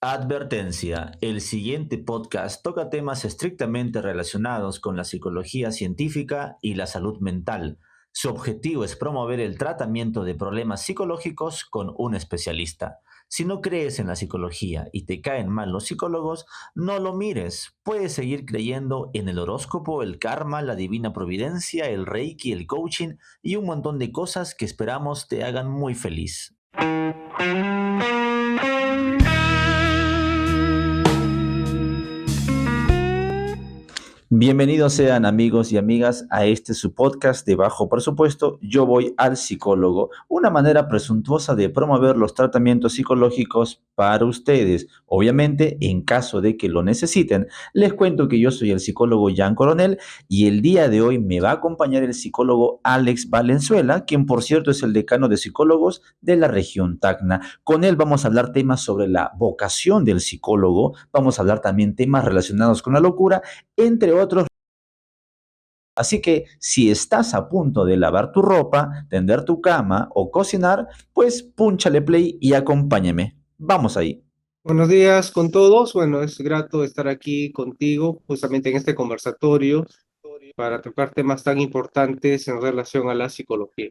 Advertencia: el siguiente podcast toca temas estrictamente relacionados con la psicología científica y la salud mental. Su objetivo es promover el tratamiento de problemas psicológicos con un especialista. Si no crees en la psicología y te caen mal los psicólogos, no lo mires. Puedes seguir creyendo en el horóscopo, el karma, la divina providencia, el reiki, el coaching y un montón de cosas que esperamos te hagan muy feliz. Bienvenidos sean amigos y amigas a este su podcast de bajo presupuesto. Yo voy al psicólogo, una manera presuntuosa de promover los tratamientos psicológicos para ustedes. Obviamente, en caso de que lo necesiten, les cuento que yo soy el psicólogo Jan Coronel y el día de hoy me va a acompañar el psicólogo Alex Valenzuela, quien por cierto es el decano de psicólogos de la región Tacna. Con él vamos a hablar temas sobre la vocación del psicólogo, vamos a hablar también temas relacionados con la locura, entre otros. Así que si estás a punto de lavar tu ropa, tender tu cama o cocinar, pues púnchale play y acompáñeme. Vamos ahí. Buenos días con todos. Bueno, es grato estar aquí contigo justamente en este conversatorio para tocar temas tan importantes en relación a la psicología.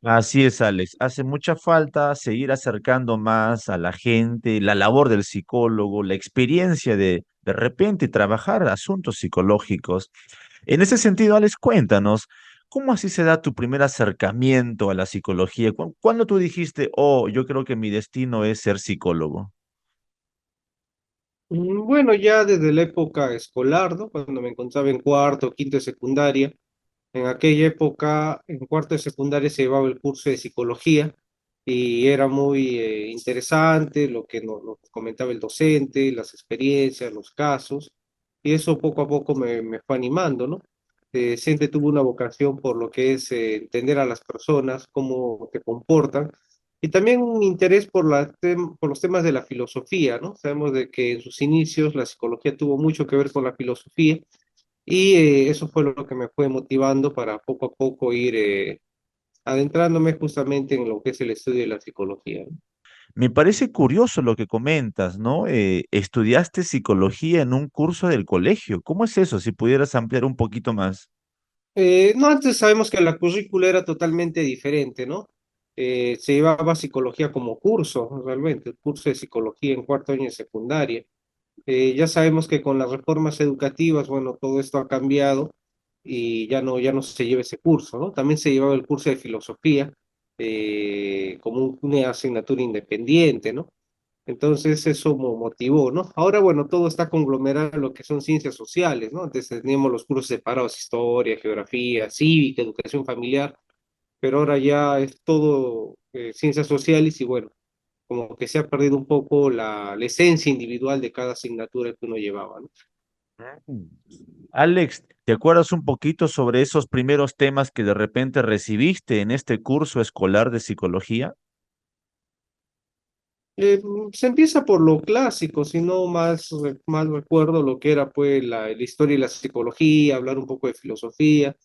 Así es, Alex. Hace mucha falta seguir acercando más a la gente, la labor del psicólogo, la experiencia de repente trabajar asuntos psicológicos. En ese sentido, Alex, cuéntanos, ¿cómo así se da tu primer acercamiento a la psicología? ¿Cuándo tú dijiste, oh, yo creo que mi destino es ser psicólogo? Bueno, ya desde la época escolar, ¿no? Cuando me encontraba en cuarto, quinto de secundaria, en aquella época, en cuarto de secundaria se llevaba el curso de psicología y era muy interesante lo que nos comentaba el docente, las experiencias, los casos, y eso poco a poco me fue animando, ¿no? Siempre tuve una vocación por lo que es entender a las personas, cómo se comportan, y también un interés por, por los temas de la filosofía, ¿no? Sabemos de que en sus inicios la psicología tuvo mucho que ver con la filosofía, y eso fue lo que me fue motivando para poco a poco ir adentrándome justamente en lo que es el estudio de la psicología, ¿no? Me parece curioso lo que comentas, ¿no? Estudiaste psicología en un curso del colegio. ¿Cómo es eso? Si pudieras ampliar un poquito más. No, antes sabemos que la currícula era totalmente diferente, ¿no? Se llevaba psicología como curso, realmente, el curso de psicología en cuarto año de secundaria. Ya sabemos que con las reformas educativas, bueno, todo esto ha cambiado y ya no se lleva ese curso, ¿no? También se llevaba el curso de filosofía como una asignatura independiente, ¿no? Entonces eso motivó, ¿no? Ahora, bueno, todo está conglomerado en lo que son ciencias sociales, ¿no? Antes teníamos los cursos separados, historia, geografía, cívica, educación familiar, pero ahora ya es todo ciencias sociales y bueno, como que se ha perdido un poco la esencia individual de cada asignatura que uno llevaba, ¿no? Mm. Alex, ¿te acuerdas un poquito sobre esos primeros temas que de repente recibiste en este curso escolar de psicología? Se empieza por lo clásico, sino más recuerdo lo que era pues la historia y la psicología, hablar un poco de filosofía,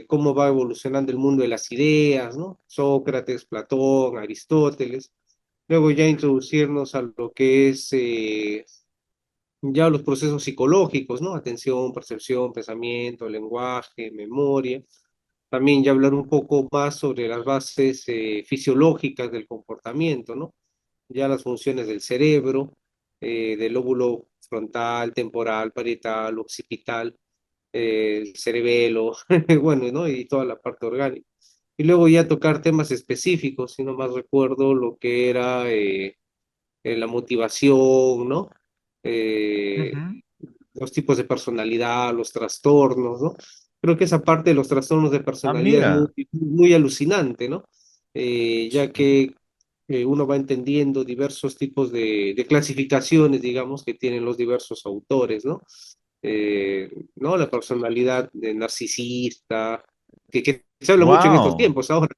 cómo va evolucionando el mundo de las ideas, ¿no? Sócrates, Platón, Aristóteles. Luego ya introducirnos a lo que es ya los procesos psicológicos, ¿no? Atención, percepción, pensamiento, lenguaje, memoria. También ya hablar un poco más sobre las bases fisiológicas del comportamiento, ¿no? Ya las funciones del cerebro, del lóbulo frontal, temporal, parietal, occipital, el cerebelo, bueno, ¿no? Y toda la parte orgánica. Y luego ya tocar temas específicos, si no más recuerdo lo que era la motivación, ¿no? Eh, Ujú. los tipos de personalidad, los trastornos, ¿no? Creo que esa parte de los trastornos de Ah, personalidad es mira. muy alucinante, ¿no? Ya Ujú. que uno va entendiendo diversos tipos de clasificaciones, digamos, que tienen los diversos autores, ¿no? ¿No? La personalidad de narcisista, que se habla mucho en estos Wow. tiempos ahora,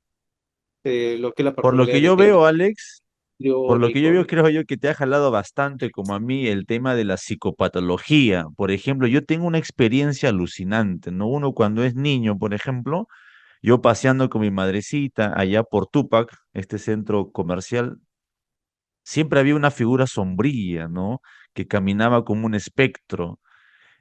lo que es la Por lo personalidad que yo veo, Alex, por lo que yo histriónico, veo, ¿no? creo yo que te ha jalado bastante como a mí el tema de la psicopatología. Por ejemplo, yo tengo una experiencia alucinante, ¿no? Uno cuando es niño, por ejemplo, yo paseando con mi madrecita allá por Tupac, este centro comercial, siempre había una figura sombría, ¿no? Que caminaba como un espectro.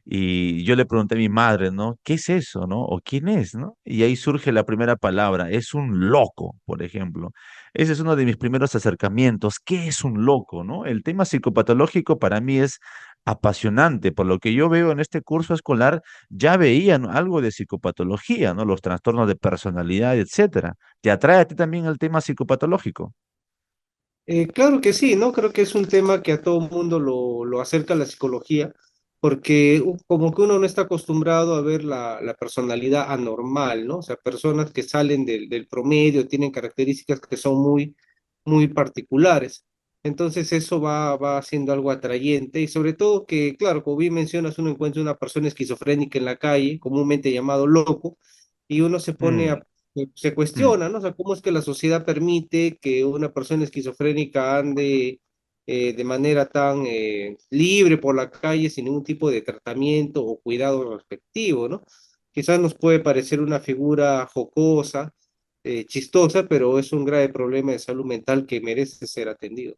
Y yo le pregunté a mi madre, ¿no? ¿Qué es eso, no? ¿O quién es, no? Y ahí surge la primera palabra, es un loco, por ejemplo. Ese es uno de mis primeros acercamientos. ¿Qué es un loco, no? El tema psicopatológico para mí es apasionante. Por lo que yo veo en este curso escolar, ya veían algo de psicopatología, ¿no? Los trastornos de personalidad, etcétera. ¿Te atrae a ti también el tema psicopatológico? Claro que sí, ¿no? Creo que es un tema que a todo mundo lo acerca a la psicología, porque como que uno no está acostumbrado a ver la personalidad anormal, ¿no? O sea, personas que salen del promedio, tienen características que son muy particulares. Entonces eso va haciendo algo atrayente y sobre todo que, claro, como bien mencionas, uno encuentra una persona esquizofrénica en la calle, comúnmente llamado loco, y uno se pone Mm, a se mm. cuestiona, ¿no? O sea, ¿cómo es que la sociedad permite que una persona esquizofrénica ande de manera tan libre por la calle sin ningún tipo de tratamiento o cuidado respectivo, ¿no? Quizás nos puede parecer una figura jocosa, chistosa, pero es un grave problema de salud mental que merece ser atendido.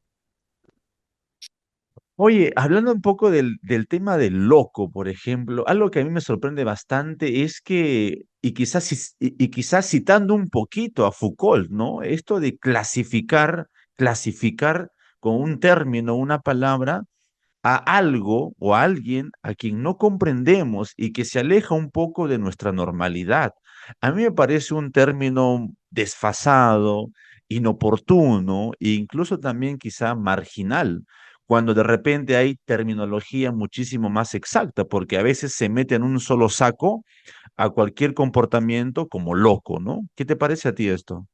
Oye, hablando un poco del tema del loco, por ejemplo, algo que a mí me sorprende bastante es que, y quizás, y quizás citando un poquito a Foucault, ¿no? Esto de clasificar con un término, una palabra, a algo o a alguien a quien no comprendemos y que se aleja un poco de nuestra normalidad. A mí me parece un término desfasado, inoportuno e incluso también quizá marginal, cuando de repente hay terminología muchísimo más exacta, porque a veces se mete en un solo saco a cualquier comportamiento como loco, ¿no? ¿Qué te parece a ti esto?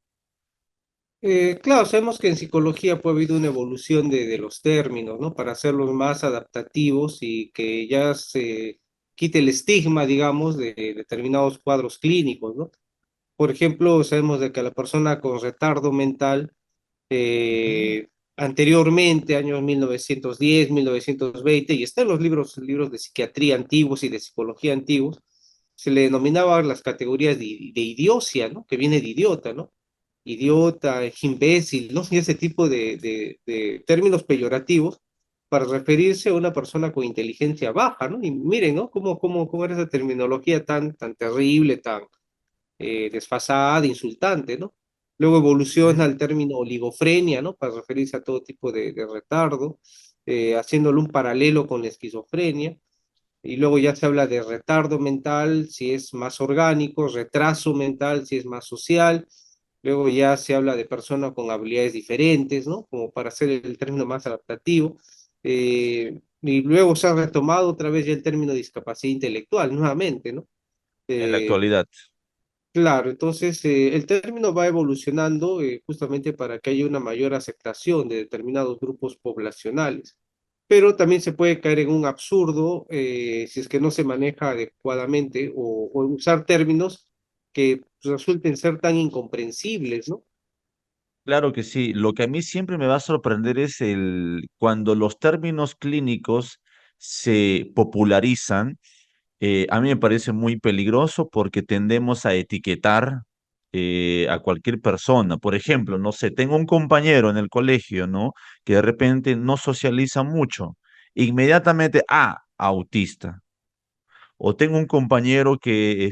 Claro, sabemos que en psicología puede haber una evolución de los términos, ¿no? Para hacerlos más adaptativos y que ya se quite el estigma, digamos, de determinados cuadros clínicos, ¿no? Por ejemplo, sabemos de que la persona con retardo mental, anteriormente, años 1910, 1920, y está en los libros de psiquiatría antiguos y de psicología antiguos, se le denominaba las categorías de idiocia, ¿no? Que viene de idiota, ¿no? Idiota, imbécil, ¿no? Y ese tipo de términos peyorativos para referirse a una persona con inteligencia baja, ¿no? Y miren, ¿no? Cómo era esa terminología tan terrible, tan desfasada, insultante, ¿no? Luego evoluciona Ujú. el término oligofrenia, ¿no? Para referirse a todo tipo de retardo, haciéndolo un paralelo con la esquizofrenia. Y luego ya se habla de retardo mental, si es más orgánico, retraso mental, si es más social. Luego ya se habla de personas con habilidades diferentes, ¿no? Como para hacer el término más adaptativo. Y luego se ha retomado otra vez ya el término discapacidad intelectual, nuevamente, ¿no? En la Eh, actualidad. claro, entonces el término va evolucionando justamente para que haya una mayor aceptación de determinados grupos poblacionales, pero también se puede caer en un absurdo si es que no se maneja adecuadamente o usar términos que resulten ser tan incomprensibles, ¿no? Claro que sí. Lo que a mí siempre me va a sorprender es cuando los términos clínicos se popularizan. A mí me parece muy peligroso porque tendemos a etiquetar a cualquier persona. Por ejemplo, no sé, tengo un compañero en el colegio, ¿no? Que de repente no socializa mucho. Inmediatamente, autista. O tengo un compañero que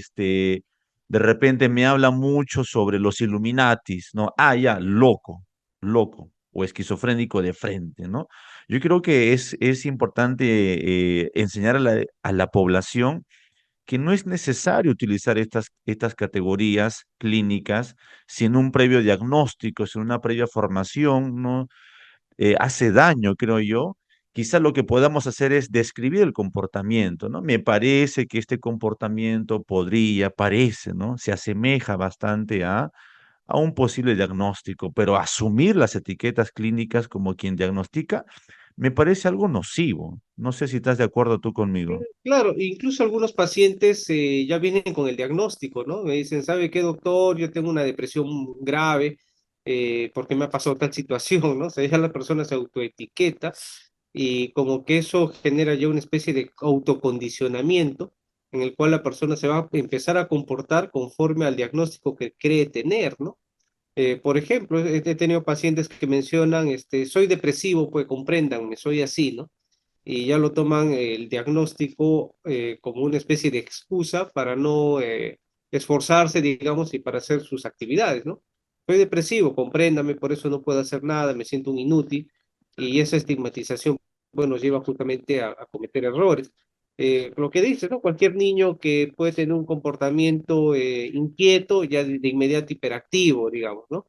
de repente me habla mucho sobre los Illuminatis, ¿no? Ya, loco, loco o esquizofrénico de frente, ¿no? Yo creo que es importante enseñar a la población que no es necesario utilizar estas categorías clínicas sin un previo diagnóstico, sin una previa formación, ¿no? Hace daño, creo yo. Quizá lo que podamos hacer es describir el comportamiento, ¿no? Me parece que este comportamiento parece, ¿no? Se asemeja bastante a un posible diagnóstico, pero asumir las etiquetas clínicas como quien diagnostica me parece algo nocivo. No sé si estás de acuerdo tú conmigo. Claro, incluso algunos pacientes ya vienen con el diagnóstico, ¿no? Me dicen, ¿sabe qué, doctor? Yo tengo una depresión grave porque me ha pasado tal situación, ¿no? O sea, ya la persona se autoetiqueta y como que eso genera ya una especie de autocondicionamiento en el cual la persona se va a empezar a comportar conforme al diagnóstico que cree tener, ¿no? Por ejemplo, he tenido pacientes que mencionan, soy depresivo, pues compréndanme, soy así, ¿no? Y ya lo toman el diagnóstico como una especie de excusa para no esforzarse, digamos, y para hacer sus actividades, ¿no? Soy depresivo, compréndame, por eso no puedo hacer nada, me siento un inútil, y esa estigmatización, bueno, nos lleva justamente a cometer errores. Lo que dice, ¿no? Cualquier niño que puede tener un comportamiento inquieto, ya de inmediato hiperactivo, digamos, ¿no?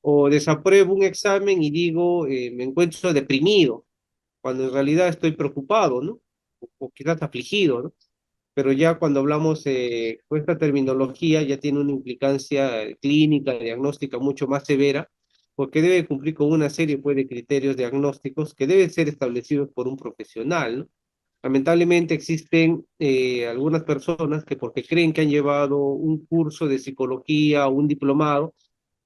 O desapruebo un examen y digo, me encuentro deprimido, cuando en realidad estoy preocupado, ¿no? O quizás afligido, ¿no? Pero ya cuando hablamos con esta terminología ya tiene una implicancia clínica, diagnóstica mucho más severa, porque debe cumplir con una serie pues, de criterios diagnósticos que deben ser establecidos por un profesional, ¿no? Lamentablemente existen algunas personas que porque creen que han llevado un curso de psicología o un diplomado,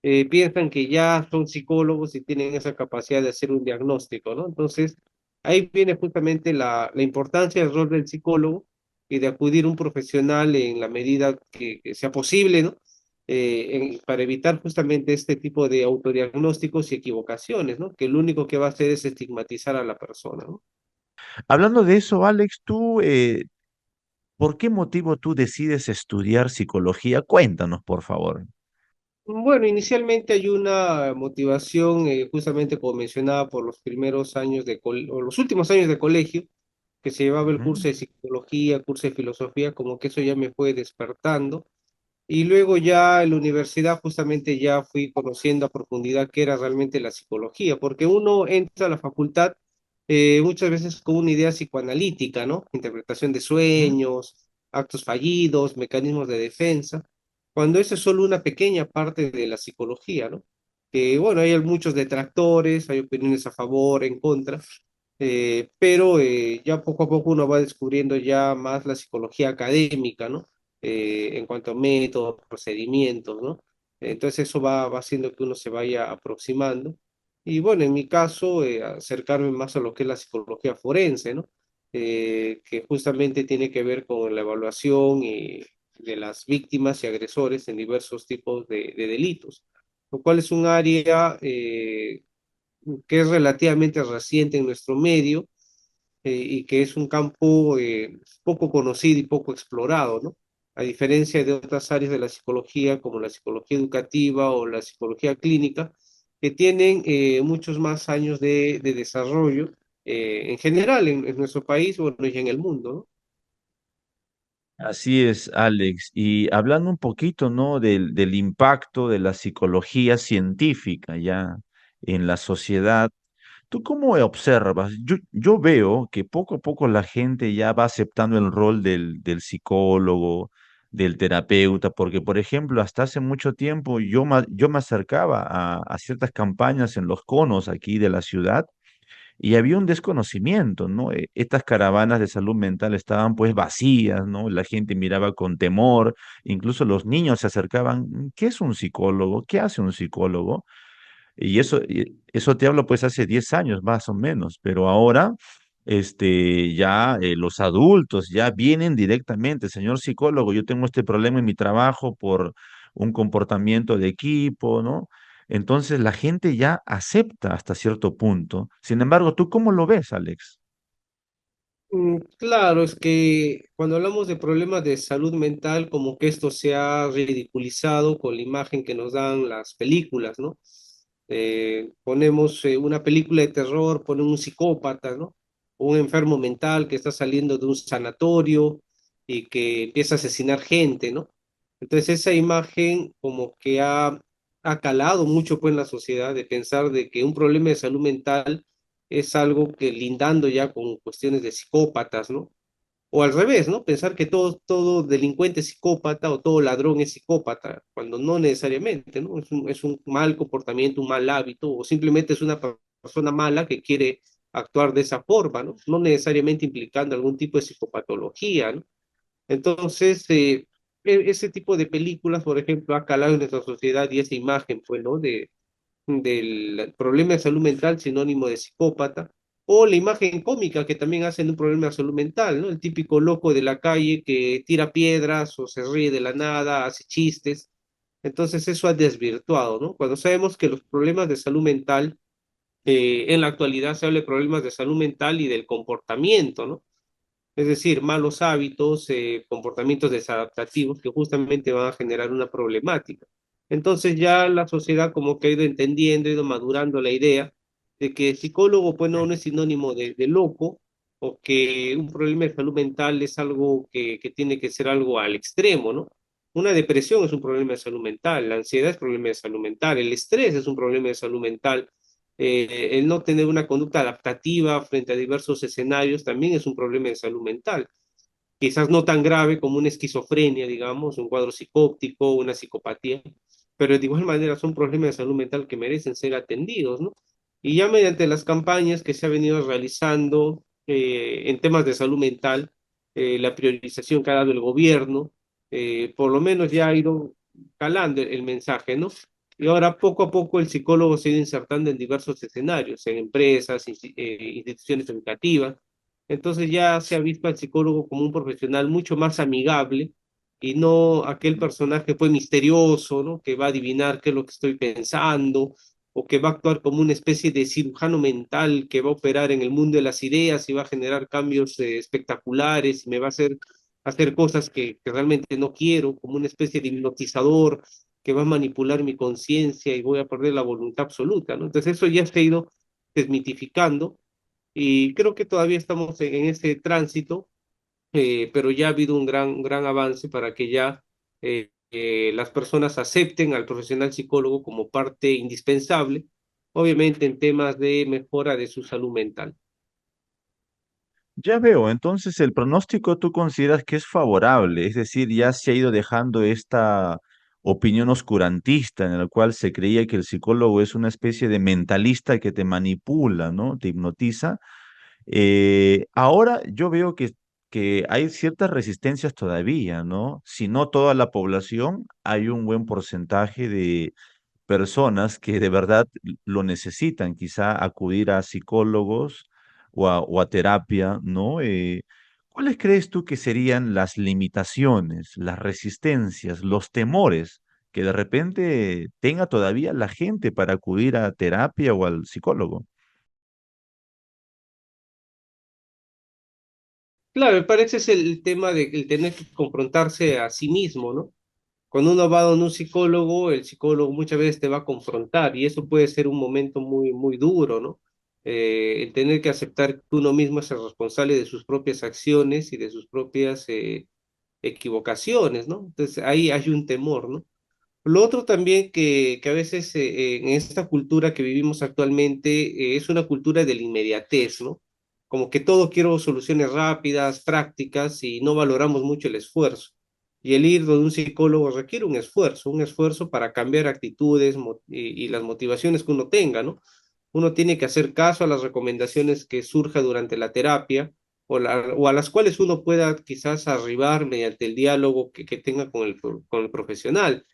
piensan que ya son psicólogos y tienen esa capacidad de hacer un diagnóstico, ¿no? Entonces, ahí viene justamente la importancia del rol del psicólogo y de acudir a un profesional en la medida que sea posible, ¿no? Para evitar justamente este tipo de autodiagnósticos y equivocaciones, ¿no? Que lo único que va a hacer es estigmatizar a la persona, ¿no? Hablando de eso, Alex, tú, ¿por qué motivo tú decides estudiar psicología? Cuéntanos, por favor. Bueno, inicialmente hay una motivación, justamente como mencionaba, por los primeros años o los últimos años de colegio, que se llevaba el Ujú. curso de psicología, curso de filosofía, como que eso ya me fue despertando. Y luego ya en la universidad justamente ya fui conociendo a profundidad qué era realmente la psicología, porque uno entra a la facultad muchas veces con una idea psicoanalítica, ¿no? Interpretación de Ujú. sueños, actos fallidos, mecanismos de defensa, cuando eso es solo una pequeña parte de la psicología, ¿no? Que bueno, hay muchos detractores, hay opiniones a favor, en contra, pero ya poco a poco uno va descubriendo ya más la psicología académica, ¿no? En cuanto a métodos, procedimientos, ¿no? Entonces eso va haciendo que uno se vaya aproximando. Y bueno, en mi caso, acercarme más a lo que es la psicología forense, ¿no? Que justamente tiene que ver con la evaluación de las víctimas y agresores en diversos tipos de delitos, lo cual es un área que es relativamente reciente en nuestro medio y que es un campo poco conocido y poco explorado, ¿no? A diferencia de otras áreas de la psicología, como la psicología educativa o la psicología clínica, que tienen muchos más años de desarrollo en general en nuestro país, bueno, y en el mundo, ¿no? Así es, Alex. Y hablando un poquito, ¿no? Del impacto de la psicología científica ya en la sociedad. ¿Tú cómo observas? Yo veo que poco a poco la gente ya va aceptando el rol del psicólogo, del terapeuta, porque, por ejemplo, hasta hace mucho tiempo yo me acercaba a ciertas campañas en los conos aquí de la ciudad y había un desconocimiento, ¿no? Estas caravanas de salud mental estaban pues vacías, ¿no? La gente miraba con temor, incluso los niños se acercaban, ¿qué es un psicólogo? ¿Qué hace un psicólogo? Y eso te hablo pues hace 10 años más o menos, pero ahora ya los adultos ya vienen directamente, señor psicólogo, yo tengo este problema en mi trabajo por un comportamiento de equipo, ¿no? Entonces la gente ya acepta hasta cierto punto. Sin embargo, ¿tú cómo lo ves, Alex? Claro, es que cuando hablamos de problemas de salud mental, como que esto se ha ridiculizado con la imagen que nos dan las películas, ¿no? Ponemos una película de terror, ponen un psicópata, ¿no? Un enfermo mental que está saliendo de un sanatorio y que empieza a asesinar gente, ¿no? Entonces esa imagen como que ha calado mucho pues en la sociedad de pensar de que un problema de salud mental es algo que lindando ya con cuestiones de psicópatas, ¿no? O al revés, ¿no? Pensar que todo delincuente es psicópata o todo ladrón es psicópata, cuando no necesariamente, ¿no? Es un mal comportamiento, un mal hábito, o simplemente es una persona mala que quiere actuar de esa forma, ¿no? No necesariamente implicando algún tipo de psicopatología, ¿no? Entonces, ese tipo de películas, por ejemplo, ha calado en nuestra sociedad y esa imagen, pues, ¿no? Del problema de salud mental sinónimo de psicópata, o la imagen cómica que también hacen un problema de salud mental, ¿no? El típico loco de la calle que tira piedras o se ríe de la nada, hace chistes. Entonces eso ha desvirtuado, ¿no? Cuando sabemos que los problemas de salud mental, en la actualidad se habla de problemas de salud mental y del comportamiento, ¿no? Es decir, malos hábitos, comportamientos desadaptativos que justamente van a generar una problemática. Entonces ya la sociedad como que ha ido entendiendo, ha ido madurando la idea de que psicólogo pues no es sinónimo de loco, o que un problema de salud mental es algo que tiene que ser algo al extremo, ¿no? Una depresión es un problema de salud mental, la ansiedad es un problema de salud mental, el estrés es un problema de salud mental, el no tener una conducta adaptativa frente a diversos escenarios también es un problema de salud mental. Quizás no tan grave como una esquizofrenia, digamos, un cuadro psicóptico, una psicopatía, pero de igual manera son problemas de salud mental que merecen ser atendidos, ¿no? Y ya mediante las campañas que se ha venido realizando en temas de salud mental, la priorización que ha dado el gobierno, por lo menos ya ha ido calando el mensaje, ¿no? Y ahora poco a poco el psicólogo se ha ido insertando en diversos escenarios, en empresas, instituciones educativas. Entonces ya se ha visto al psicólogo como un profesional mucho más amigable y no aquel personaje pues misterioso, ¿no? Que va a adivinar qué es lo que estoy pensando o que va a actuar como una especie de cirujano mental que va a operar en el mundo de las ideas y va a generar cambios espectaculares y me va a hacer cosas que realmente no quiero, como una especie de hipnotizador que va a manipular mi conciencia y voy a perder la voluntad absoluta, ¿no? Entonces eso ya se ha ido desmitificando y creo que todavía estamos en ese tránsito, pero ya ha habido un gran avance para que ya las personas acepten al profesional psicólogo como parte indispensable, obviamente en temas de mejora de su salud mental. Ya veo, entonces el pronóstico tú consideras que es favorable, es decir, ya se ha ido dejando esta opinión oscurantista en la cual se creía que el psicólogo es una especie de mentalista que te manipula, ¿no? Te hipnotiza. Ahora yo veo que hay ciertas resistencias todavía, ¿no? Si no toda la población, hay un buen porcentaje de personas que de verdad lo necesitan, quizá acudir a psicólogos o a terapia, ¿no? ¿Cuáles crees tú que serían las limitaciones, las resistencias, los temores que de repente tenga todavía la gente para acudir a terapia o al psicólogo? Claro, me parece es el tema de el tener que confrontarse a sí mismo, ¿no? Cuando uno va a un psicólogo, el psicólogo muchas veces te va a confrontar y eso puede ser un momento muy duro, ¿no? El tener que aceptar que uno mismo es el responsable de sus propias acciones y de sus propias equivocaciones, ¿no? Entonces ahí hay un temor, ¿no? Lo otro también que a veces en esta cultura que vivimos actualmente es una cultura de la inmediatez, ¿no? Como que todo quiero soluciones rápidas, prácticas y no valoramos mucho el esfuerzo. Y el ir donde un psicólogo requiere un esfuerzo para cambiar actitudes y las motivaciones que uno tenga, ¿no? Uno tiene que hacer caso a las recomendaciones que surja durante la terapia o a las cuales uno pueda quizás arribar mediante el diálogo que tenga con el profesional,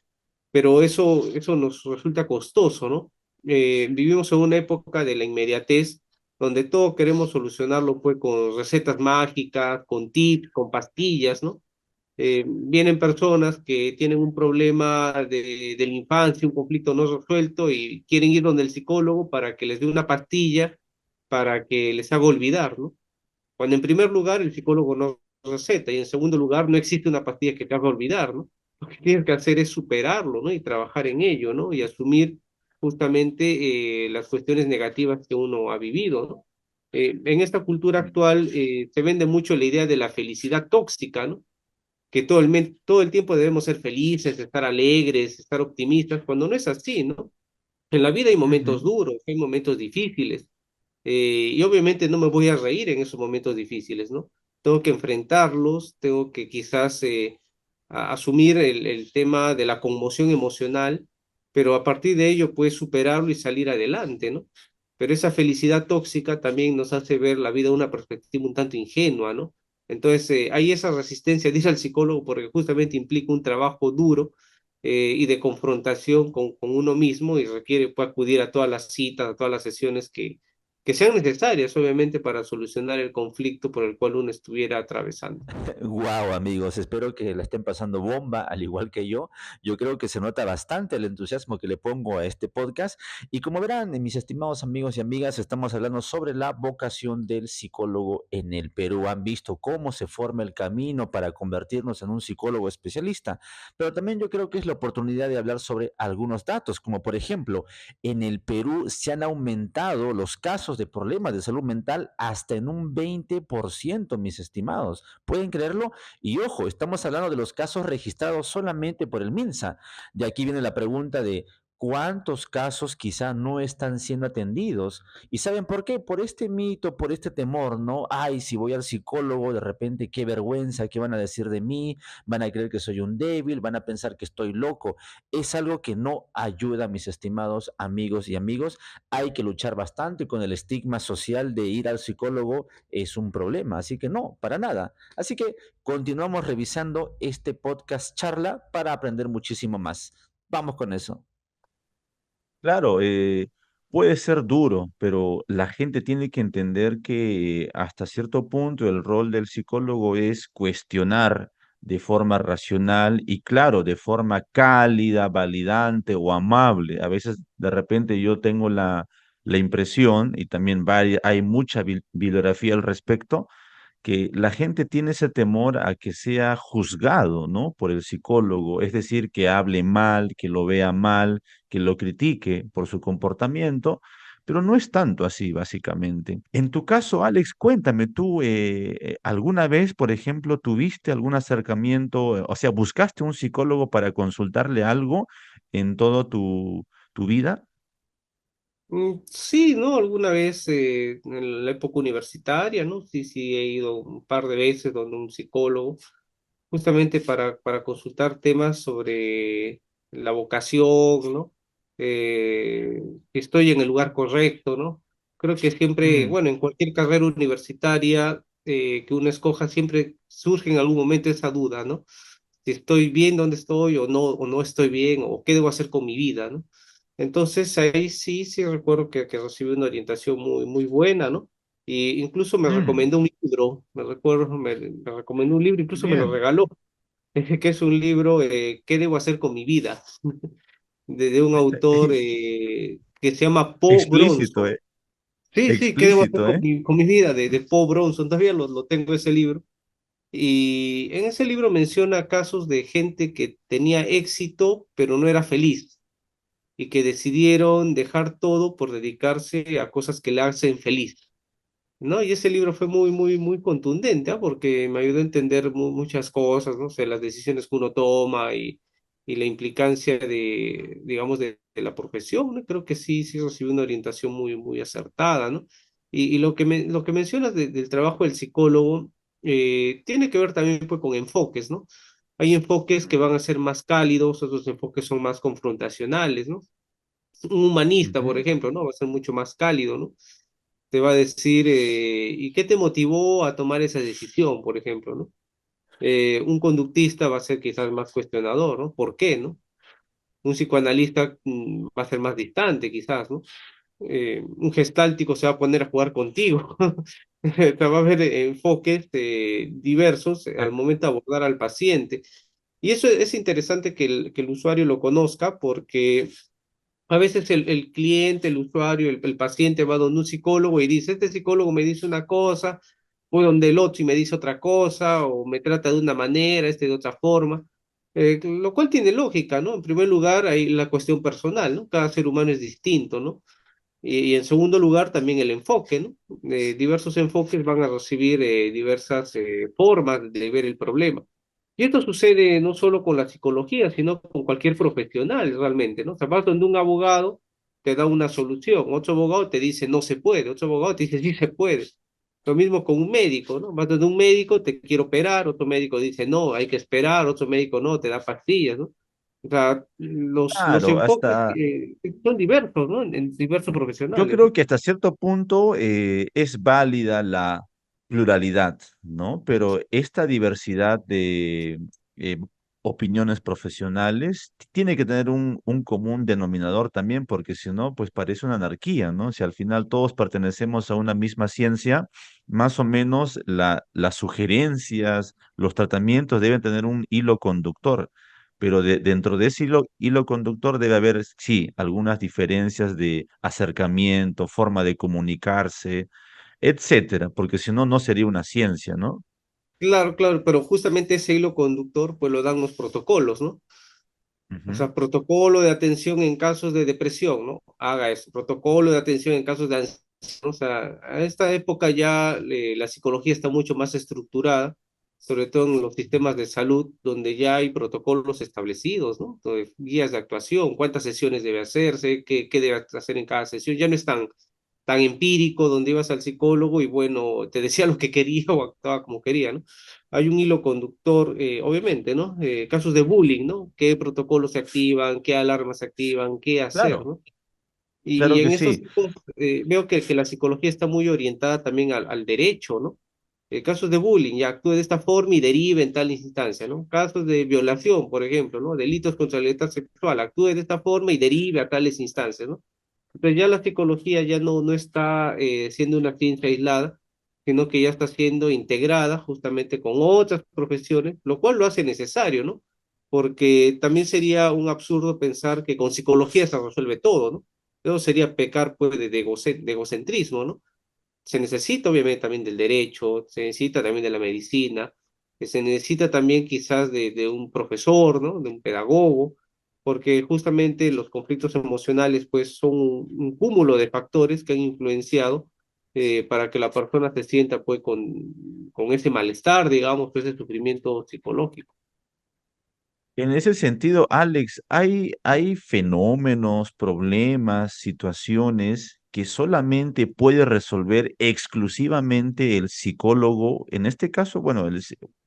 pero eso nos resulta costoso, ¿no? Vivimos en una época de la inmediatez, donde todo queremos solucionarlo pues con recetas mágicas, con tips, con pastillas, ¿no? Vienen personas que tienen un problema de la infancia, un conflicto no resuelto y quieren ir donde el psicólogo para que les dé una pastilla para que les haga olvidar, ¿no? Cuando en primer lugar el psicólogo no receta y en segundo lugar no existe una pastilla que te haga olvidar, ¿no? Lo que tienes que hacer es superarlo, ¿no? Y trabajar en ello, ¿no? Y asumir justamente las cuestiones negativas que uno ha vivido, ¿no? En esta cultura actual se vende mucho la idea de la felicidad tóxica, ¿no? Que todo el tiempo debemos ser felices, estar alegres, estar optimistas, cuando no es así, ¿no? En la vida hay momentos Ujú. duros, hay momentos difíciles, y obviamente no me voy a reír en esos momentos difíciles, ¿no? Tengo que enfrentarlos, tengo que quizás asumir el tema de la conmoción emocional, pero a partir de ello puedes superarlo y salir adelante, ¿no? Pero esa felicidad tóxica también nos hace ver la vida de una perspectiva un tanto ingenua, ¿no? Entonces, hay esa resistencia, dice el psicólogo, porque justamente implica un trabajo duro y de confrontación con uno mismo y requiere pues, acudir a todas las citas, a todas las sesiones que sean necesarias, obviamente, para solucionar el conflicto por el cual uno estuviera atravesando. Wow, amigos, espero que la estén pasando bomba, al igual que yo. Yo creo que se nota bastante el entusiasmo que le pongo a este podcast. Y como verán, mis estimados amigos y amigas, estamos hablando sobre la vocación del psicólogo en el Perú. Han visto cómo se forma el camino para convertirnos en un psicólogo especialista. Pero también yo creo que es la oportunidad de hablar sobre algunos datos, como por ejemplo, en el Perú se han aumentado los casos de problemas de salud mental hasta en un 20%, mis estimados. ¿Pueden creerlo? Y ojo, estamos hablando de los casos registrados solamente por el MINSA. De aquí viene la pregunta de cuántos casos quizá no están siendo atendidos. ¿Y saben por qué? Por este mito, por este temor, ¿no? Ay, si voy al psicólogo, de repente qué vergüenza, qué van a decir de mí, van a creer que soy un débil, van a pensar que estoy loco. Es algo que no ayuda, mis estimados amigos y amigos. Hay que luchar bastante con el estigma social de ir al psicólogo, es un problema, así que no, para nada. Así que continuamos revisando este podcast charla para aprender muchísimo más. Vamos con eso. Claro, puede ser duro, pero la gente tiene que entender que hasta cierto punto el rol del psicólogo es cuestionar de forma racional y claro, de forma cálida, validante o amable. A veces de repente yo tengo la impresión, y también hay mucha bibliografía al respecto, que la gente tiene ese temor a que sea juzgado, ¿no? Por el psicólogo, es decir, que hable mal, que lo vea mal, que lo critique por su comportamiento, pero no es tanto así, básicamente. En tu caso, Alex, cuéntame, ¿tú alguna vez, por ejemplo, tuviste algún acercamiento, o sea, buscaste un psicólogo para consultarle algo en toda tu vida? Sí, ¿no? Alguna vez en la época universitaria, ¿no? Sí, sí, he ido un par de veces donde un psicólogo, justamente para consultar temas sobre la vocación, ¿no? Que estoy en el lugar correcto, ¿no? Creo que siempre, Mm, bueno, en cualquier carrera universitaria que uno escoja, siempre surge en algún momento esa duda, ¿no? Si estoy bien donde estoy o no estoy bien, o qué debo hacer con mi vida, ¿no? Entonces ahí sí, sí recuerdo que recibí una orientación muy, muy buena, ¿no? Y incluso me mm, recomendó un libro, me recuerdo, me recomendó un libro, incluso me lo bien, regaló, que es un libro, ¿qué debo hacer con mi vida? De un autor que se llama Paul explícito, Bronson. Sí, sí, ¿qué debo hacer explícito, ¿eh? con mi vida? De Paul Bronson, todavía lo tengo ese libro. Y en ese libro menciona casos de gente que tenía éxito, pero no era feliz, y que decidieron dejar todo por dedicarse a cosas que le hacen feliz, ¿no? Y ese libro fue muy, muy, muy contundente, ¿ah? Porque me ayudó a entender muchas cosas, ¿no? O sea, las decisiones que uno toma y la implicancia de, digamos, de la profesión, ¿no? Creo que sí, sí recibí una orientación muy, muy acertada, ¿no? Y lo que mencionas del trabajo del psicólogo tiene que ver también pues, con enfoques, ¿no? Hay enfoques que van a ser más cálidos, otros enfoques son más confrontacionales, ¿no? Un humanista, por Ujú. ejemplo, ¿no? Va a ser mucho más cálido, ¿no? Te va a decir, ¿y qué te motivó a tomar esa decisión, por ejemplo, ¿no? Un conductista va a ser quizás más cuestionador, ¿no? ¿Por qué, no? Un psicoanalista va a ser más distante, quizás, ¿no? Un gestáltico se va a poner a jugar contigo. Te va a haber enfoques diversos al momento de abordar al paciente. Y eso es interesante que el usuario lo conozca porque a veces el cliente, el usuario, el paciente va donde un psicólogo y dice, este psicólogo me dice una cosa, voy donde el otro y me dice otra cosa, o me trata de una manera, este de otra forma, lo cual tiene lógica, ¿no? En primer lugar, hay la cuestión personal, ¿no? Cada ser humano es distinto, ¿no? Y en segundo lugar, también el enfoque, ¿no? Diversos enfoques van a recibir diversas formas de ver el problema. Y esto sucede no solo con la psicología, sino con cualquier profesional realmente, ¿no? O sea, vas donde un abogado te da una solución, otro abogado te dice no se puede, otro abogado te dice sí se puede. Lo mismo con un médico, ¿no? Vas donde un médico, te quiere operar, otro médico dice no, hay que esperar, otro médico no, te da pastillas, ¿no? O sea, los Claro, enfoques hasta son diversos, ¿no? En diversos yo profesionales, creo ¿no? que hasta cierto punto es válida la pluralidad, ¿no? Pero esta diversidad de opiniones profesionales, tiene que tener un común denominador también, porque si no, pues parece una anarquía, ¿no? Si al final todos pertenecemos a una misma ciencia, más o menos las sugerencias, los tratamientos deben tener un hilo conductor, pero dentro de ese hilo conductor debe haber, sí, algunas diferencias de acercamiento, forma de comunicarse, etcétera, porque si no, no sería una ciencia, ¿no? Claro, claro, pero justamente ese hilo conductor pues lo dan los protocolos, ¿no? O Ujú. sea, protocolo de atención en casos de depresión, ¿no? Haga eso. Protocolo de atención en casos de ansiedad, ¿no? O sea, a esta época ya la psicología está mucho más estructurada, sobre todo en los sistemas de salud, donde ya hay protocolos establecidos, ¿no? Entonces, guías de actuación, cuántas sesiones debe hacerse, qué debe hacer en cada sesión. Ya no es tan empírico, donde ibas al psicólogo y bueno, te decía lo que quería o actuaba como quería, ¿no? Hay un hilo conductor, obviamente, ¿no? Casos de bullying, ¿no? ¿Qué protocolos se activan? ¿Qué alarmas se activan? ¿Qué hacer, Claro, ¿no? Y claro que en estos sí. tipos, veo que la psicología está muy orientada también al derecho, ¿no? Casos de bullying, ya actúe de esta forma y derive en tal instancia, ¿no? Casos de violación, por ejemplo, ¿no? Delitos contra la libertad sexual, actúe de esta forma y derive a tales instancias, ¿no? Entonces ya la psicología ya no está siendo una ciencia aislada, sino que ya está siendo integrada justamente con otras profesiones, lo cual lo hace necesario, ¿no? Porque también sería un absurdo pensar que con psicología se resuelve todo, ¿no? Eso sería pecar pues de egocentrismo, ¿no? Se necesita obviamente también del derecho, se necesita también de la medicina, se necesita también quizás de un profesor, ¿no? De un pedagogo, porque justamente los conflictos emocionales pues son un cúmulo de factores que han influenciado para que la persona se sienta pues con ese malestar, digamos, pues ese sufrimiento psicológico. En ese sentido, Alex, hay fenómenos, problemas, situaciones que solamente puede resolver exclusivamente el psicólogo, en este caso, bueno,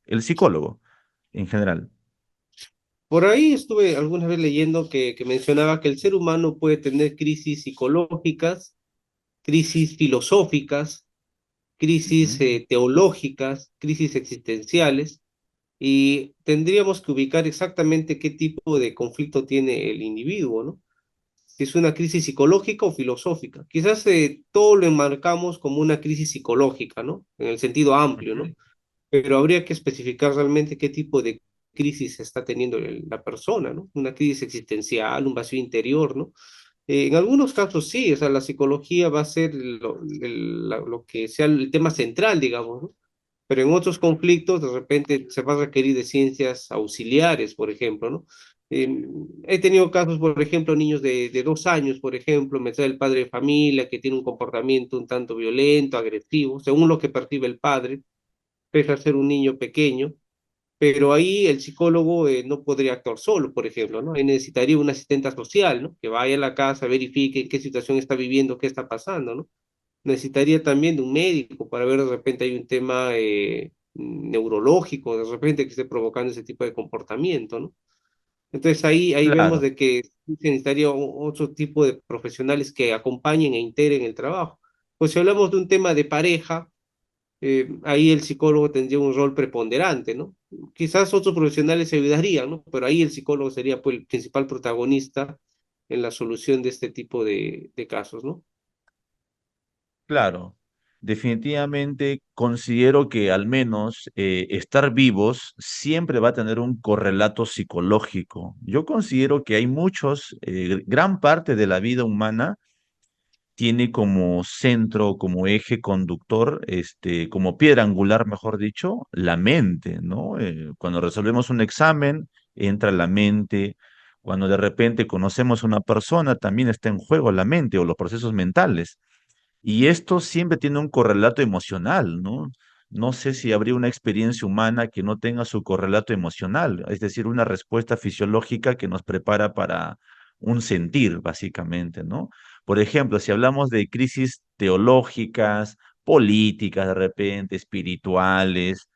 el psicólogo en general. Por ahí estuve alguna vez leyendo que mencionaba que el ser humano puede tener crisis psicológicas, crisis filosóficas, crisis Ujú. teológicas, crisis existenciales, y tendríamos que ubicar exactamente qué tipo de conflicto tiene el individuo, ¿no? Si es una crisis psicológica o filosófica. Quizás todo lo enmarcamos como una crisis psicológica, ¿no? En el sentido amplio, ¿no? Ujú. Pero habría que especificar realmente qué tipo de crisis está teniendo la persona, ¿no? Una crisis existencial, un vacío interior, ¿no? En algunos casos sí, o sea, la psicología va a ser lo que sea el tema central, digamos, ¿no? Pero en otros conflictos de repente se va a requerir de ciencias auxiliares, por ejemplo, ¿no? Eh, He tenido casos, por ejemplo, niños de 2 años, por ejemplo, me trae el padre de familia que tiene un comportamiento un tanto violento, agresivo, según lo que percibe el padre, pese a ser un niño pequeño, pero ahí el psicólogo no podría actuar solo, por ejemplo, ¿no? Ahí necesitaría una asistente social, ¿no? Que vaya a la casa, verifique en qué situación está viviendo, qué está pasando, ¿no? Necesitaría también de un médico para ver de repente hay un tema neurológico, de repente que esté provocando ese tipo de comportamiento, ¿no? Entonces ahí vemos Claro. de que sí se necesitaría otro tipo de profesionales que acompañen e integren el trabajo. Pues si hablamos de un tema de pareja, ahí el psicólogo tendría un rol preponderante, ¿no? Quizás otros profesionales se ayudarían, ¿no? Pero ahí el psicólogo sería pues, el principal protagonista en la solución de este tipo de casos, ¿no? Claro, definitivamente considero que al menos estar vivos siempre va a tener un correlato psicológico. Yo considero que hay muchos, gran parte de la vida humana tiene como centro, como eje conductor, como piedra angular, mejor dicho, la mente, ¿no? Cuando resolvemos un examen, entra la mente. Cuando de repente conocemos a una persona, también está en juego la mente o los procesos mentales. Y esto siempre tiene un correlato emocional, ¿no? No sé si habría una experiencia humana que no tenga su correlato emocional, es decir, una respuesta fisiológica que nos prepara para un sentir, básicamente, ¿no? Por ejemplo, si hablamos de crisis teológicas, políticas, de repente, espirituales,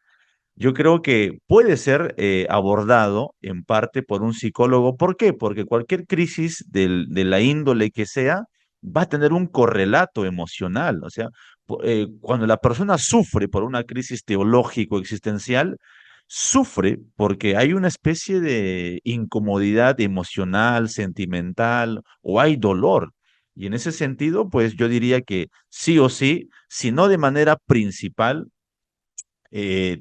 yo creo que puede ser abordado en parte por un psicólogo. ¿Por qué? Porque cualquier crisis de la índole que sea va a tener un correlato emocional. O sea, cuando la persona sufre por una crisis teológico existencial, sufre porque hay una especie de incomodidad emocional, sentimental o hay dolor. Y en ese sentido, pues yo diría que sí o sí, si no de manera principal,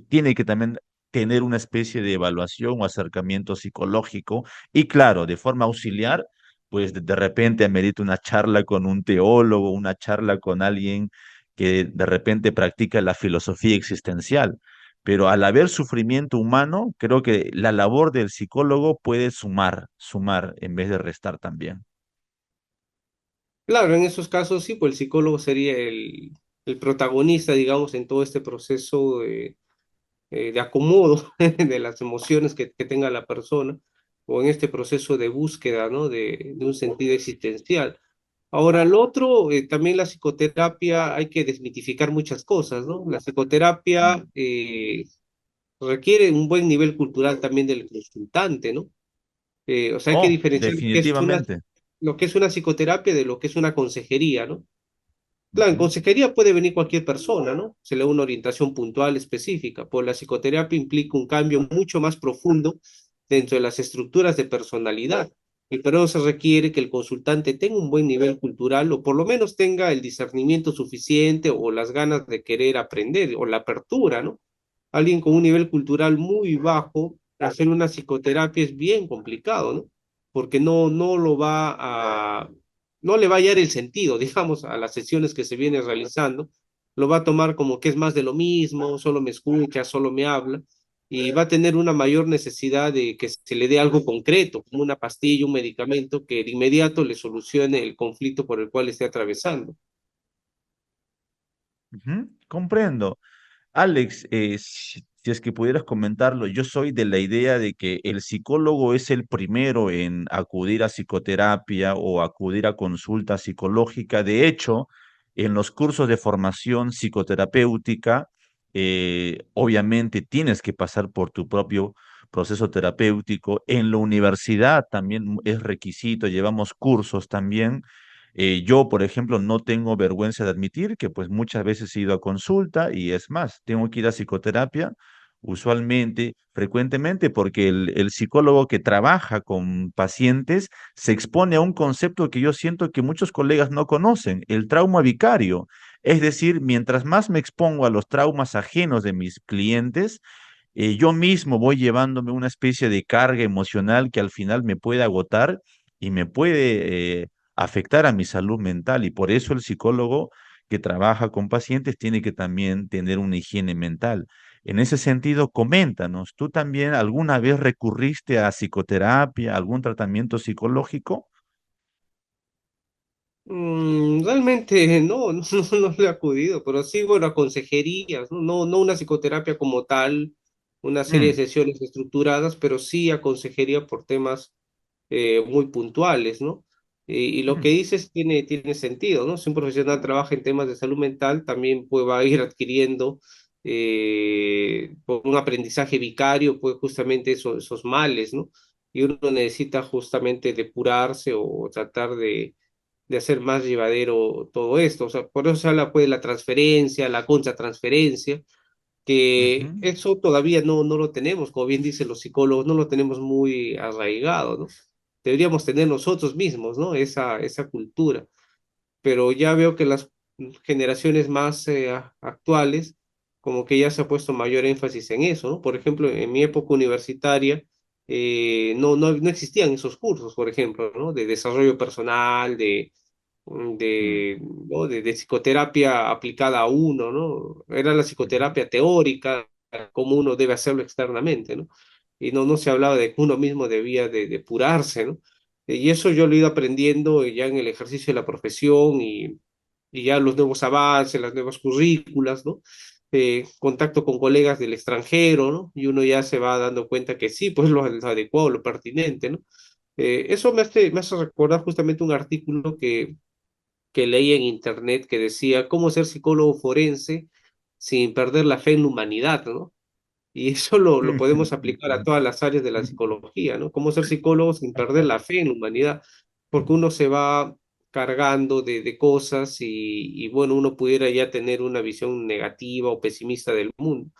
tiene que también tener una especie de evaluación o acercamiento psicológico y claro, de forma auxiliar, pues de repente amerita una charla con un teólogo, una charla con alguien que de repente practica la filosofía existencial. Pero al haber sufrimiento humano, creo que la labor del psicólogo puede sumar, sumar en vez de restar también. Claro, en esos casos sí, pues el psicólogo sería el protagonista, digamos, en todo este proceso de acomodo de las emociones que tenga la persona o en este proceso de búsqueda, ¿no? De un sentido existencial. Ahora, lo otro, también la psicoterapia, hay que desmitificar muchas cosas, ¿no? La psicoterapia requiere un buen nivel cultural también del consultante, ¿no? O sea, hay que Oh, diferenciar definitivamente. lo que es una psicoterapia de lo que es una consejería, ¿no? Claro, en Ujú, consejería puede venir cualquier persona, ¿no? Se le da una orientación puntual específica, pues la psicoterapia implica un cambio mucho más profundo dentro de las estructuras de personalidad. Y pero se requiere que el consultante tenga un buen nivel cultural o por lo menos tenga el discernimiento suficiente o las ganas de querer aprender o la apertura, ¿no? Alguien con un nivel cultural muy bajo, hacer una psicoterapia es bien complicado, ¿no? Porque no lo va a, no le va a hallar el sentido, digamos, a las sesiones que se viene realizando, lo va a tomar como que es más de lo mismo, solo me escucha, solo me habla, y va a tener una mayor necesidad de que se le dé algo concreto, como una pastilla, un medicamento que de inmediato le solucione el conflicto por el cual esté atravesando. ujú, comprendo. Alex, si es que pudieras comentarlo, yo soy de la idea de que el psicólogo es el primero en acudir a psicoterapia o acudir a consulta psicológica. De hecho, en los cursos de formación psicoterapéutica, obviamente tienes que pasar por tu propio proceso terapéutico. En la universidad también es requisito, llevamos cursos también. Yo, por ejemplo, no tengo vergüenza de admitir que pues muchas veces he ido a consulta y es más, tengo que ir a psicoterapia usualmente, frecuentemente, porque el psicólogo que trabaja con pacientes se expone a un concepto que yo siento que muchos colegas no conocen, el trauma vicario. Es decir, mientras más me expongo a los traumas ajenos de mis clientes, yo mismo voy llevándome una especie de carga emocional que al final me puede agotar y me puede afectar a mi salud mental. Y por eso el psicólogo que trabaja con pacientes tiene que también tener una higiene mental. En ese sentido, coméntanos, ¿tú también alguna vez recurriste a psicoterapia, algún tratamiento psicológico? Realmente no, no le he acudido, pero sí, bueno, a consejerías, ¿no? No una psicoterapia como tal, una serie de Mm, sesiones estructuradas, pero sí a consejería por temas muy puntuales, ¿no? Y lo que mm, dices tiene sentido, ¿no? Si un profesional trabaja en temas de salud mental, también pues, va a ir adquiriendo por un aprendizaje vicario, pues justamente esos males, ¿no? Y uno necesita justamente depurarse o tratar de hacer más llevadero todo esto. O sea, por eso se habla pues de la transferencia, la contratransferencia, que ujú, eso todavía no lo tenemos, como bien dicen los psicólogos, no lo tenemos muy arraigado, ¿no? Deberíamos tener nosotros mismos, ¿no? Esa cultura. Pero ya veo que las generaciones más actuales, como que ya se ha puesto mayor énfasis en eso, ¿no? Por ejemplo, en mi época universitaria, no existían esos cursos, por ejemplo, ¿no? De desarrollo personal, mm, de psicoterapia aplicada a uno, ¿no? Era la ujú. psicoterapia teórica, cómo uno debe hacerlo externamente, ¿no? Y no se hablaba de que uno mismo debía de depurarse, ¿no? Y eso yo lo he ido aprendiendo ya en el ejercicio de la profesión y ya los nuevos avances, las nuevas currículas, ¿no? Contacto con colegas del extranjero, ¿no? Y uno ya se va dando cuenta que sí, pues lo adecuado, lo pertinente, ¿no? Eso me hace recordar justamente un artículo que leí en internet que decía cómo ser psicólogo forense sin perder la fe en la humanidad, ¿no? Y eso lo podemos aplicar a todas las áreas de la psicología, ¿no? Cómo ser psicólogo sin perder la fe en la humanidad, porque uno se va cargando de cosas y bueno, uno pudiera ya tener una visión negativa o pesimista del mundo.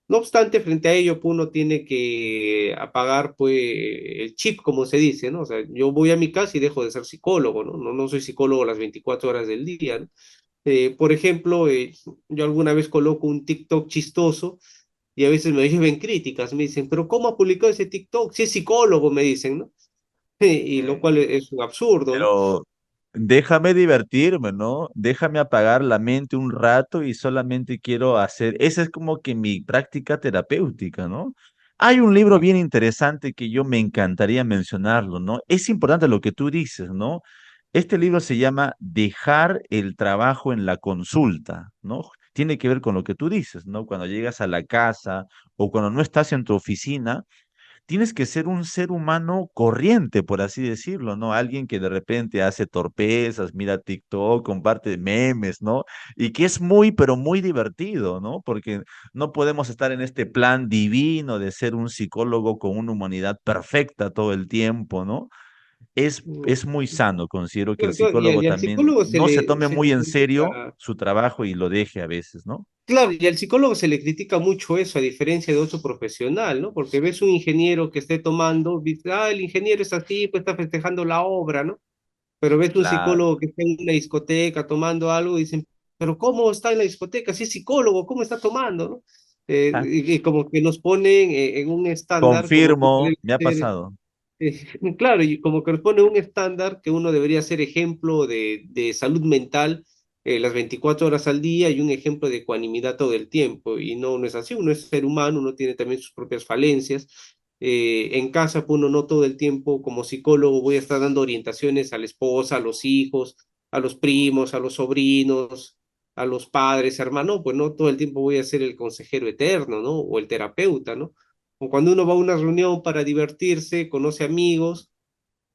No obstante, frente a ello, pues, uno tiene que apagar pues, el chip, como se dice, ¿no? O sea, yo voy a mi casa y dejo de ser psicólogo, ¿no? No soy psicólogo las 24 horas del día, ¿no? Por ejemplo, yo alguna vez coloco un TikTok chistoso y a veces me lleven críticas, me dicen, pero ¿cómo ha publicado ese TikTok? Si es psicólogo, me dicen, ¿no? Y lo cual es un absurdo, ¿no? Pero déjame divertirme, ¿no? Déjame apagar la mente un rato y solamente quiero hacer, esa es como que mi práctica terapéutica, ¿no? Hay un libro bien interesante que yo me encantaría mencionarlo, ¿no? Es importante lo que tú dices, ¿no? Este libro se llama Dejar el trabajo en la consulta, ¿no? Tiene que ver con lo que tú dices, ¿no? Cuando llegas a la casa o cuando no estás en tu oficina, tienes que ser un ser humano corriente, por así decirlo, ¿no? Alguien que de repente hace torpezas, mira TikTok, comparte memes, ¿no? Y que es muy, pero muy divertido, ¿no? Porque no podemos estar en este plan divino de ser un psicólogo con una humanidad perfecta todo el tiempo, ¿no? Es muy sano, considero que el Claro, claro, y psicólogo y al también psicólogo no se tome se muy le en serio critica. su trabajo y lo deje a veces, ¿no? Claro, y al psicólogo se le critica mucho eso, a diferencia de otro profesional, ¿no? Porque ves un ingeniero que esté tomando, dices, ah, el ingeniero es así, pues está festejando la obra, ¿no? Pero ves un Claro. psicólogo que está en una discoteca tomando algo y dicen, pero ¿cómo está en la discoteca? Si es psicólogo, ¿cómo está tomando, no? Y como que nos ponen en un estándar como que Confirmo, debe me ha ser, pasado. claro, y como que nos pone un estándar que uno debería ser ejemplo de salud mental las 24 horas al día y un ejemplo de ecuanimidad todo el tiempo. Y no, no es así, uno es ser humano, uno tiene también sus propias falencias. En casa, pues, uno no todo el tiempo como psicólogo voy a estar dando orientaciones a la esposa, a los hijos, a los primos, a los sobrinos, a los padres, hermano, pues no todo el tiempo voy a ser el consejero eterno, ¿no? O el terapeuta, ¿no? O cuando uno va a una reunión para divertirse, conoce amigos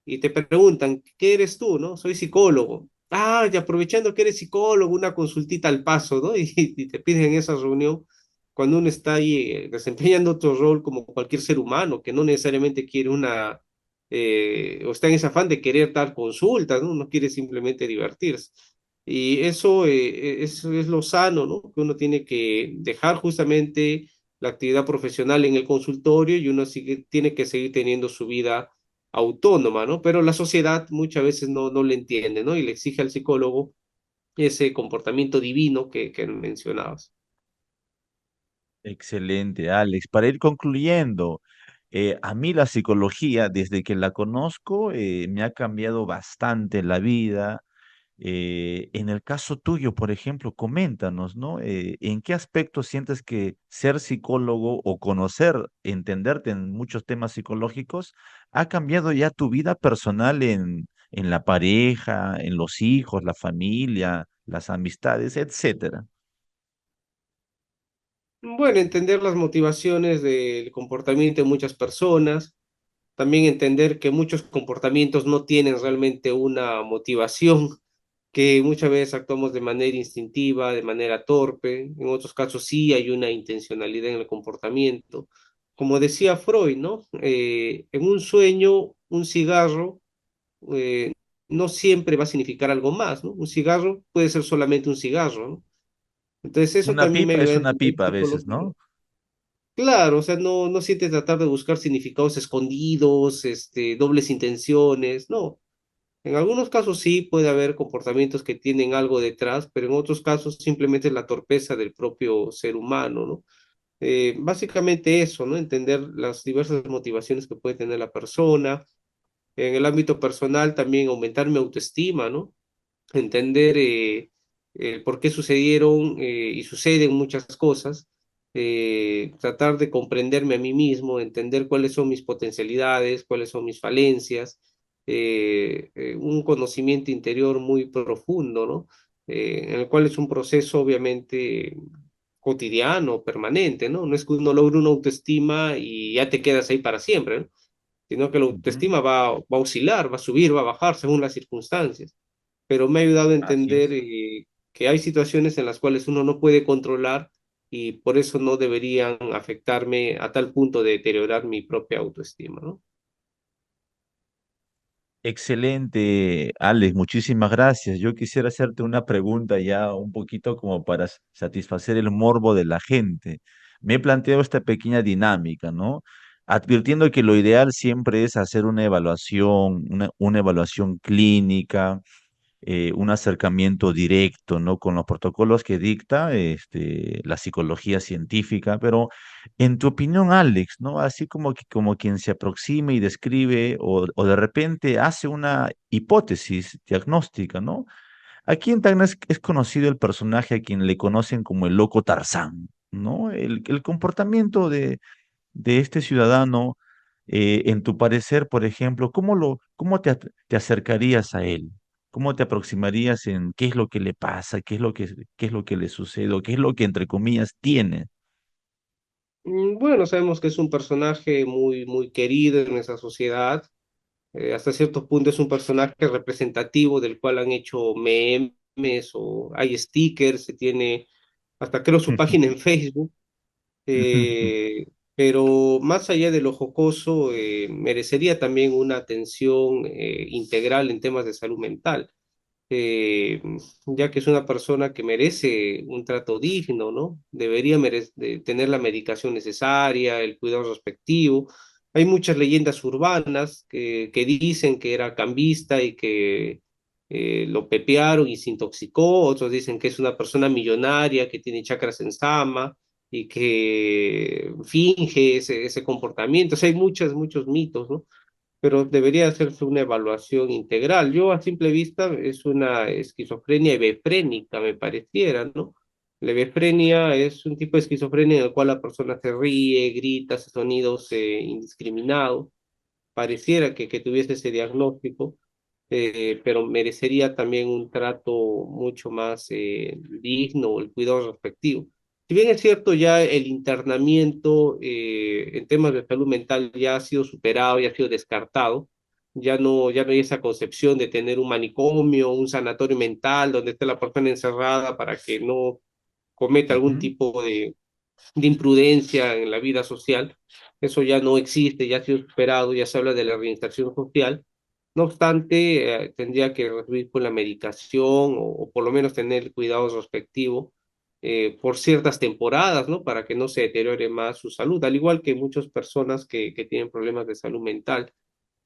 y te preguntan, ¿qué eres tú, no? Soy psicólogo. Ah, y aprovechando que eres psicólogo, una consultita al paso, ¿no? Y te piden en esa reunión cuando uno está ahí desempeñando otro rol como cualquier ser humano, que no necesariamente quiere o está en ese afán de querer dar consultas, ¿no? No quiere simplemente divertirse. Y eso es lo sano, ¿no? Que uno tiene que dejar justamente la actividad profesional en el consultorio y uno tiene que seguir teniendo su vida autónoma, ¿no? Pero la sociedad muchas veces no le entiende, ¿no? Y le exige al psicólogo ese comportamiento divino que mencionabas. Excelente, Alex. Para ir concluyendo, a mí la psicología, desde que la conozco, me ha cambiado bastante la vida. En el caso tuyo, por ejemplo, coméntanos, ¿no? ¿En qué aspecto sientes que ser psicólogo o conocer, entenderte en muchos temas psicológicos ha cambiado ya tu vida personal en la pareja, en los hijos, la familia, las amistades, etcétera? Bueno, entender las motivaciones del comportamiento de muchas personas, también entender que muchos comportamientos no tienen realmente una motivación, que muchas veces actuamos de manera instintiva, de manera torpe, en otros casos sí hay una intencionalidad en el comportamiento. Como decía Freud, ¿no? En un sueño, un cigarro eh, no siempre va a significar algo más, ¿no? Un cigarro puede ser solamente un cigarro, ¿no? Entonces eso Una también me pipa es ayuda a una entender pipa a veces, psicología. ¿no? Claro, o sea, no siente tratar de buscar significados escondidos, dobles intenciones, no. En algunos casos sí puede haber comportamientos que tienen algo detrás, pero en otros casos simplemente es la torpeza del propio ser humano, ¿no? Básicamente eso, ¿no? Entender las diversas motivaciones que puede tener la persona. En el ámbito personal también aumentar mi autoestima, ¿no? Entender por qué sucedieron y suceden muchas cosas, tratar de comprenderme a mí mismo, entender cuáles son mis potencialidades, cuáles son mis falencias, un conocimiento interior muy profundo, ¿no? En el cual es un proceso obviamente cotidiano, permanente, ¿no? No es que uno logre una autoestima y ya te quedas ahí para siempre, ¿no? Sino que la Ujú. autoestima va a oscilar, va a subir, va a bajar según las circunstancias, pero me ha ayudado a Así entender es. que hay situaciones en las cuales uno no puede controlar y por eso no deberían afectarme a tal punto de deteriorar mi propia autoestima, ¿no? Excelente, Alex, muchísimas gracias. Yo quisiera hacerte una pregunta ya un poquito como para satisfacer el morbo de la gente. me he planteado esta pequeña dinámica, ¿no? Advirtiendo que lo ideal siempre es hacer una evaluación clínica, un acercamiento directo, ¿no? Con los protocolos que dicta la psicología científica, pero en tu opinión, Alex, ¿no? Así como quien se aproxima y describe o de repente hace una hipótesis diagnóstica, ¿no? Aquí en Tacna es conocido el personaje a quien le conocen como el loco Tarzán, ¿no? El comportamiento de este ciudadano, en tu parecer, por ejemplo, cómo te acercarías a él? ¿Cómo te aproximarías en qué es lo que le pasa, qué es lo que le sucede, o qué es lo que, entre comillas, tiene? Bueno, sabemos que es un personaje muy, muy querido en esa sociedad. Hasta cierto punto es un personaje representativo del cual han hecho memes o hay stickers, se tiene hasta creo su página en Facebook. Pero más allá de lo jocoso, merecería también una atención integral en temas de salud mental, eh, ya que es una persona que merece un trato digno, ¿no? Debería tener la medicación necesaria, el cuidado respectivo. Hay muchas leyendas urbanas que dicen que era cambista y que lo pepearon y se intoxicó, otros dicen que es una persona millonaria que tiene chakras en Sama y que finge ese comportamiento. O sea, hay muchos mitos, ¿no? Pero debería hacerse una evaluación integral. Yo a simple vista es una esquizofrenia hebefrénica, me pareciera, ¿no? La hebefrenia es un tipo de esquizofrenia en el cual la persona se ríe, grita, hace sonidos indiscriminados. Pareciera que tuviese ese diagnóstico, pero merecería también un trato mucho más digno, el cuidado respectivo. Si bien es cierto, ya el internamiento en temas de salud mental ya ha sido superado, ya ha sido descartado, ya no hay esa concepción de tener un manicomio, un sanatorio mental donde esté la persona encerrada para que no cometa algún Ujú. tipo de imprudencia en la vida social. Eso ya no existe, ya ha sido superado, ya se habla de la reinserción social. No obstante, tendría que recibir con la medicación o por lo menos tener el cuidado respectivo por ciertas temporadas, ¿no? Para que no se deteriore más su salud, al igual que muchas personas que tienen problemas de salud mental.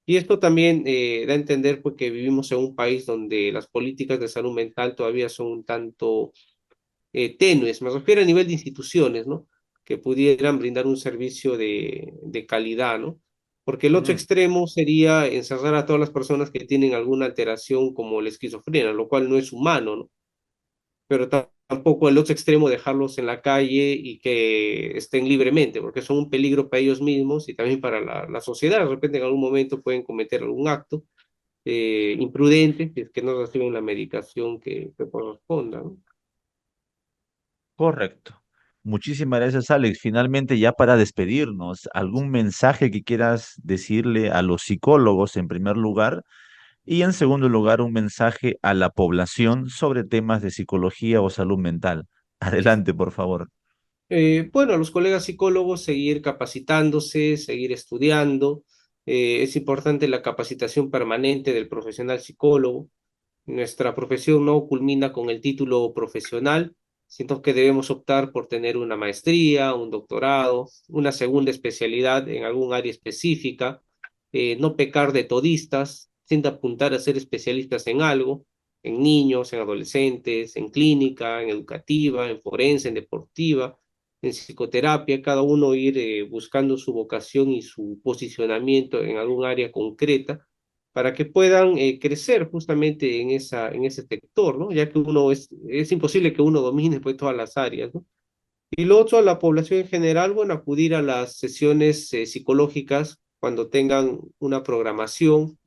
Y esto también da a entender pues, que vivimos en un país donde las políticas de salud mental todavía son un tanto tenues, me refiero a nivel de instituciones, ¿no? Que pudieran brindar un servicio de calidad, ¿no? Porque el otro Ujú. extremo sería encerrar a todas las personas que tienen alguna alteración como la esquizofrenia, lo cual no es humano, ¿no? Pero tampoco el otro extremo dejarlos en la calle y que estén libremente, porque son un peligro para ellos mismos y también para la sociedad. De repente en algún momento pueden cometer algún acto imprudente si es que no reciben la medicación que corresponda, ¿no? Correcto. Muchísimas gracias, Alex. Finalmente, ya para despedirnos, ¿algún mensaje que quieras decirle a los psicólogos en primer lugar? Y en segundo lugar, un mensaje a la población sobre temas de psicología o salud mental. Adelante, por favor. Bueno, a los colegas psicólogos seguir capacitándose, seguir estudiando. Es importante la capacitación permanente del profesional psicólogo. Nuestra profesión no culmina con el título profesional, sino que debemos optar por tener una maestría, un doctorado, una segunda especialidad en algún área específica, no pecar de todistas, sin apuntar a ser especialistas en algo, en niños, en adolescentes, en clínica, en educativa, en forense, en deportiva, en psicoterapia, cada uno ir buscando su vocación y su posicionamiento en algún área concreta para que puedan crecer justamente en ese sector, ¿no? Ya que es imposible que uno domine pues todas las áreas, ¿no? Y lo otro, a la población en general, bueno, acudir a las sesiones psicológicas cuando tengan una programación,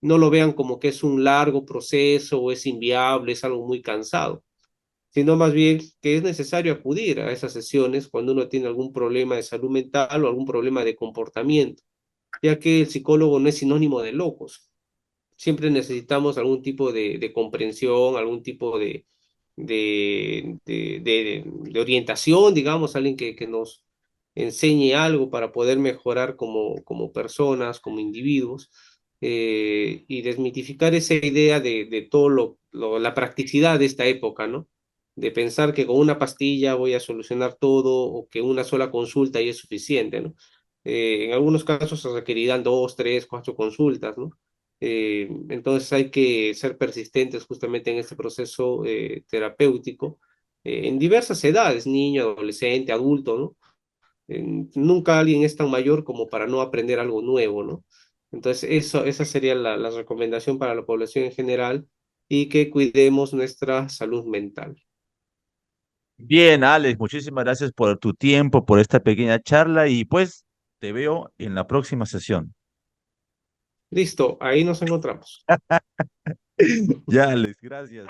no lo vean como que es un largo proceso o es inviable, es algo muy cansado, sino más bien que es necesario acudir a esas sesiones cuando uno tiene algún problema de salud mental o algún problema de comportamiento, ya que el psicólogo no es sinónimo de locos. Siempre necesitamos algún tipo de comprensión, algún tipo de orientación, digamos, alguien que nos enseñe algo para poder mejorar como personas, como individuos, y desmitificar esa idea de todo la practicidad de esta época, ¿no? de pensar que con una pastilla voy a solucionar todo o que una sola consulta y es suficiente, ¿no? En algunos casos se requerirán dos, tres, cuatro consultas, ¿no? Entonces hay que ser persistentes justamente en este proceso terapéutico en diversas edades, niño, adolescente, adulto, ¿no? Nunca alguien es tan mayor como para no aprender algo nuevo, ¿no? Entonces, esa sería la recomendación para la población en general y que cuidemos nuestra salud mental. Bien, Alex, muchísimas gracias por tu tiempo, por esta pequeña charla y pues te veo en la próxima sesión. Listo, ahí nos encontramos. Ya, Alex, gracias.